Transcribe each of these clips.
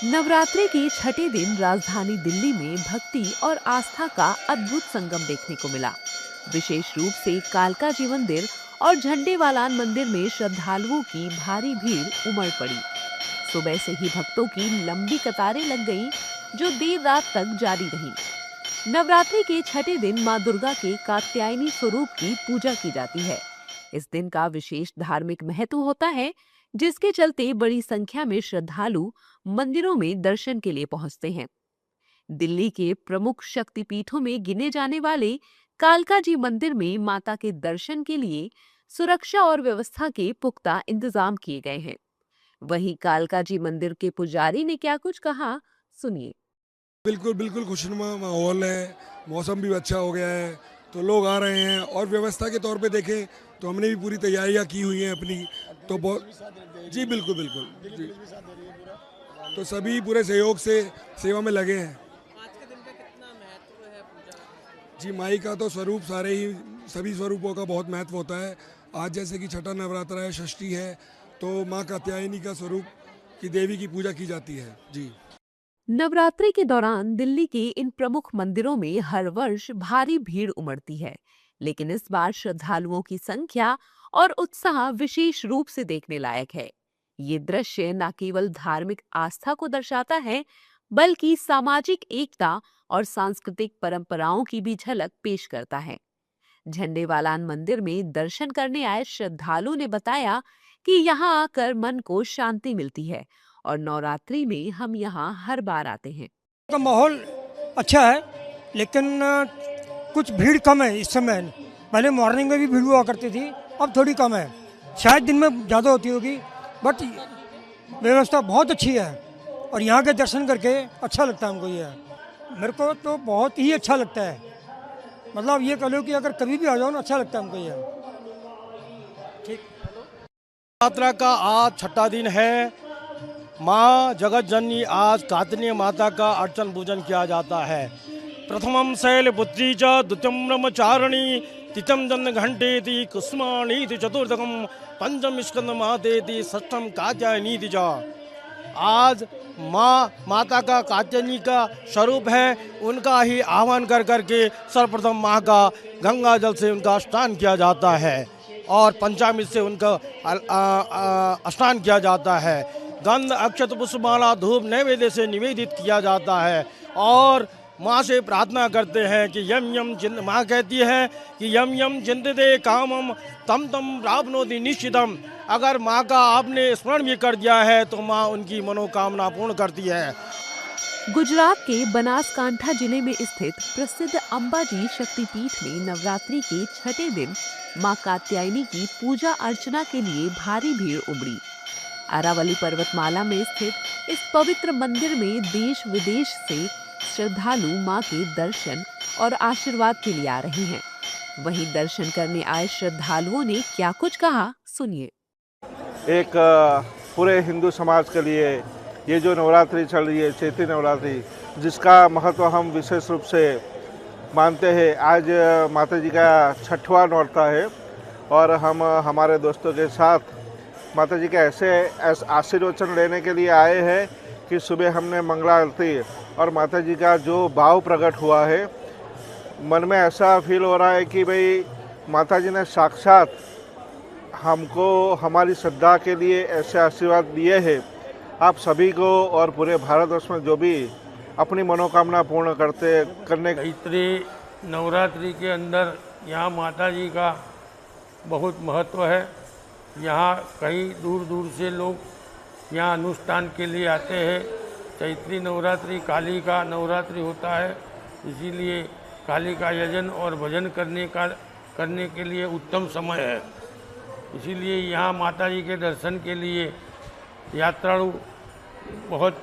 नवरात्रि के छठे दिन राजधानी दिल्ली में भक्ति और आस्था का अद्भुत संगम देखने को मिला। विशेष रूप से कालका जी मंदिर और झंडेवालान मंदिर में श्रद्धालुओं की भारी भीड़ उमड़ पड़ी। सुबह से ही भक्तों की लंबी कतारें लग गईं, जो देर रात तक जारी रही। नवरात्रि के छठे दिन मां दुर्गा के कात्यायनी स्वरूप की पूजा की जाती है। इस दिन का विशेष धार्मिक महत्व होता है, जिसके चलते बड़ी संख्या में श्रद्धालु मंदिरों में दर्शन के लिए पहुंचते हैं। दिल्ली के प्रमुख शक्तिपीठों में गिने जाने वाले कालका जी मंदिर में माता के दर्शन के लिए सुरक्षा और व्यवस्था के पुख्ता इंतजाम किए गए हैं। वहीं कालका जी मंदिर के पुजारी ने क्या कुछ कहा, सुनिए। बिल्कुल बिल्कुल खुशनुमा माहौल है, मौसम भी अच्छा हो गया है, तो लोग आ रहे हैं। और व्यवस्था के तौर पे देखें तो हमने भी पूरी तैयारियां की हुई हैं अपनी, तो बहुत जी बिल्कुल बिल्कुल जी। तो सभी पूरे सहयोग से सेवा में लगे हैं। आज के दिन का कितना महत्व है पूजा? जी माई का तो स्वरूप सारे ही सभी स्वरूपों का बहुत महत्व होता है। आज जैसे कि छठा नवरात्रा है, षष्ठी है, तो माँ कात्यायनी का स्वरूप की देवी की पूजा की जाती है जी। नवरात्रि के दौरान दिल्ली के इन प्रमुख मंदिरों में हर वर्ष भारी भीड़ उमड़ती है, लेकिन इस बार श्रद्धालुओं की संख्या और उत्साह विशेष रूप से देखने लायक है। ये दृश्य न केवल धार्मिक आस्था को दर्शाता है, बल्कि सामाजिक एकता और सांस्कृतिक परंपराओं की भी झलक पेश करता है। झंडेवालान मंदिर में दर्शन करने आए श्रद्धालु ने बताया कि यहाँ आकर मन को शांति मिलती है और नवरात्रि में हम यहाँ हर बार आते हैं। का माहौल अच्छा है, लेकिन कुछ भीड़ कम है इस समय। पहले मॉर्निंग में भी भीड़ हुआ करती थी, अब थोड़ी कम है। शायद दिन में ज़्यादा होती होगी, बट व्यवस्था बहुत अच्छी है और यहाँ के दर्शन करके अच्छा लगता है हमको। ये मेरे को तो बहुत ही अच्छा लगता है। मतलब ये कह लो कि अगर कभी भी आ जाओ ना, अच्छा लगता है हमको ये। ठीक। यात्रा का आज छठा दिन है। माँ जगत जननी आज कात्यायनी माता का अर्चन पूजन किया जाता है। प्रथमम शैलपुत्री च द्वितीयम ब्रह्मचारिणी तृतीयम जन घंटेति कुष्माणीति चतुर्थकम पंचम स्कंद मातेति षष्ठम कात्यायनीति च। आज माँ माता का कात्यायनी का स्वरूप है, उनका ही आह्वान कर करके सर्वप्रथम माँ का गंगा जल से उनका स्नान किया जाता है और पंचामृत से उनका स्नान किया जाता है। गंध अक्षत पुष्पमाला धूप नैवेद्य से निवेदित किया जाता है और माँ से प्रार्थना करते हैं कि यम यम चिंत, माँ कहती है कि यम यम चिंतते कामम तम तम प्राप्नोति निश्चितम। अगर माँ का आपने स्मरण भी कर दिया है तो माँ उनकी मनोकामना पूर्ण करती है। गुजरात के बनासकांठा जिले में स्थित प्रसिद्ध अंबाजी शक्तिपीठ में नवरात्रि के छठे दिन मां कात्यायनी की पूजा अर्चना के लिए भारी भीड़ उमड़ी। अरावली पर्वतमाला में स्थित इस पवित्र मंदिर में देश विदेश से श्रद्धालु मां के दर्शन और आशीर्वाद के लिए आ रहे हैं। वहीं दर्शन करने आए श्रद्धालुओं ने क्या कुछ कहा, सुनिए। एक पूरे हिंदू समाज के लिए ये जो नवरात्रि चल रही है, चैत्री नवरात्रि, जिसका महत्व हम विशेष रूप से मानते हैं। आज माता जी का छठवां नौरता है और हम हमारे दोस्तों के साथ माता जी के ऐसे आशीर्वचन लेने के लिए आए हैं कि सुबह हमने मंगला आरती और माता जी का जो भाव प्रकट हुआ है, मन में ऐसा फील हो रहा है कि भाई माता जी ने साक्षात हमको हमारी श्रद्धा के लिए ऐसे आशीर्वाद दिए हैं। आप सभी को और पूरे भारतवर्ष में जो भी अपनी मनोकामना पूर्ण करने चैत्री नवरात्रि के अंदर यहाँ माता जी का बहुत महत्व है। यहाँ कई दूर दूर से लोग यहाँ अनुष्ठान के लिए आते हैं। चैत्री नवरात्रि काली का नवरात्रि होता है, इसीलिए काली का यजन और भजन करने के लिए उत्तम समय है। इसीलिए यहाँ माता जी के दर्शन के लिए यात्रालु बहुत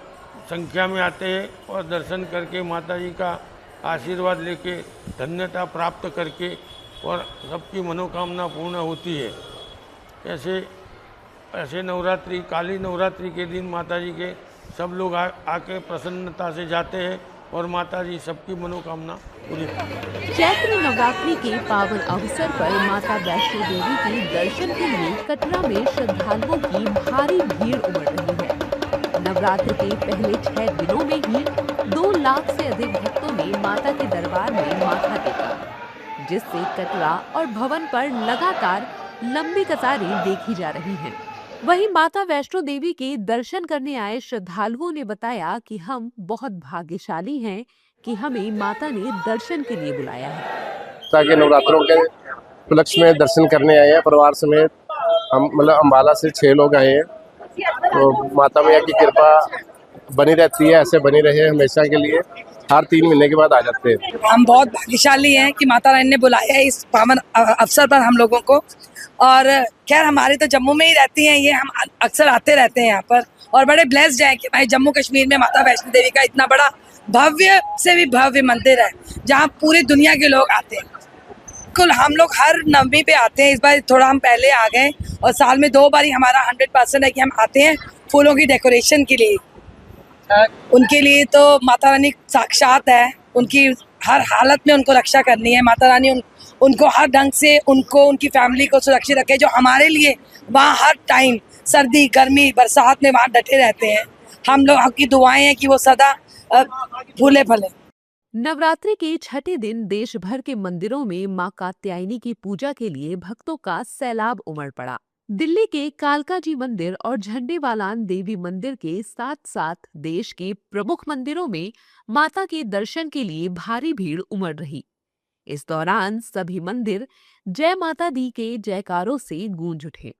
संख्या में आते हैं और दर्शन करके माता जी का आशीर्वाद लेके धन्यता प्राप्त करके और सबकी मनोकामना पूर्ण होती है। ऐसे नवरात्रि, काली नवरात्रि के दिन माता जी के सब लोग आके प्रसन्नता से जाते हैं और माता जी सबकी मनोकामना पूरी करती है। चैत्र नवरात्रि के पावन अवसर पर माता वैष्णो देवी के दर्शन के लिए कटरा में श्रद्धालुओं की भारी भीड़ उमड़ रही है। नवरात्र के पहले 6 दिनों में ही 2 लाख से अधिक भक्तों ने माता के दरबार में माथा टेका, जिससे कटरा और भवन पर लगातार लंबी कतारें देखी जा रही हैं। वहीं माता वैष्णो देवी के दर्शन करने आए श्रद्धालुओं ने बताया कि हम बहुत भाग्यशाली हैं कि हमें माता ने दर्शन के लिए बुलाया है। ताकि नवरात्रों के उपलक्ष्य में दर्शन करने आए हैं परिवार समेत। हम मतलब अम्बाला से 6 लोग आए हैं, तो माता मैया की कृपा बनी रहती है, ऐसे बनी रहे हमेशा के लिए। हर 3 महीने के बाद आ जाते हैं। हम बहुत भाग्यशाली हैं कि माता रानी ने बुलाया है इस पावन अवसर पर हम लोगों को। और खैर हमारे तो जम्मू में ही रहती हैं ये, हम अक्सर आते रहते हैं यहाँ पर और बड़े ब्लेस्ड हैं कि भाई जम्मू कश्मीर में माता वैष्णो देवी का इतना बड़ा भव्य से भी भव्य मंदिर है जहाँ पूरी दुनिया के लोग आते हैं। बिल्कुल हम लोग हर नवमी पे आते हैं, इस बार थोड़ा हम पहले आ गए और साल में 2 बार ही हमारा 100% है कि हम आते हैं फूलों की डेकोरेशन के लिए। उनके लिए तो माता रानी साक्षात है, उनकी हर हालत में उनको रक्षा करनी है। माता रानी उनको हर ढंग से उनकी फैमिली को सुरक्षित रखे, जो हमारे लिए वहाँ हर टाइम सर्दी गर्मी बरसात में वहाँ डटे रहते हैं। हम लोग की दुआएं हैं कि वो सदा फूले फले। नवरात्रि के छठे दिन देश भर के मंदिरों में मां कात्यायनी की पूजा के लिए भक्तों का सैलाब उमड़ पड़ा। दिल्ली के कालकाजी मंदिर और झंडेवालान देवी मंदिर के साथ साथ देश के प्रमुख मंदिरों में माता के दर्शन के लिए भारी भीड़ उमड़ रही। इस दौरान सभी मंदिर जय माता दी के जयकारों से गूंज उठे।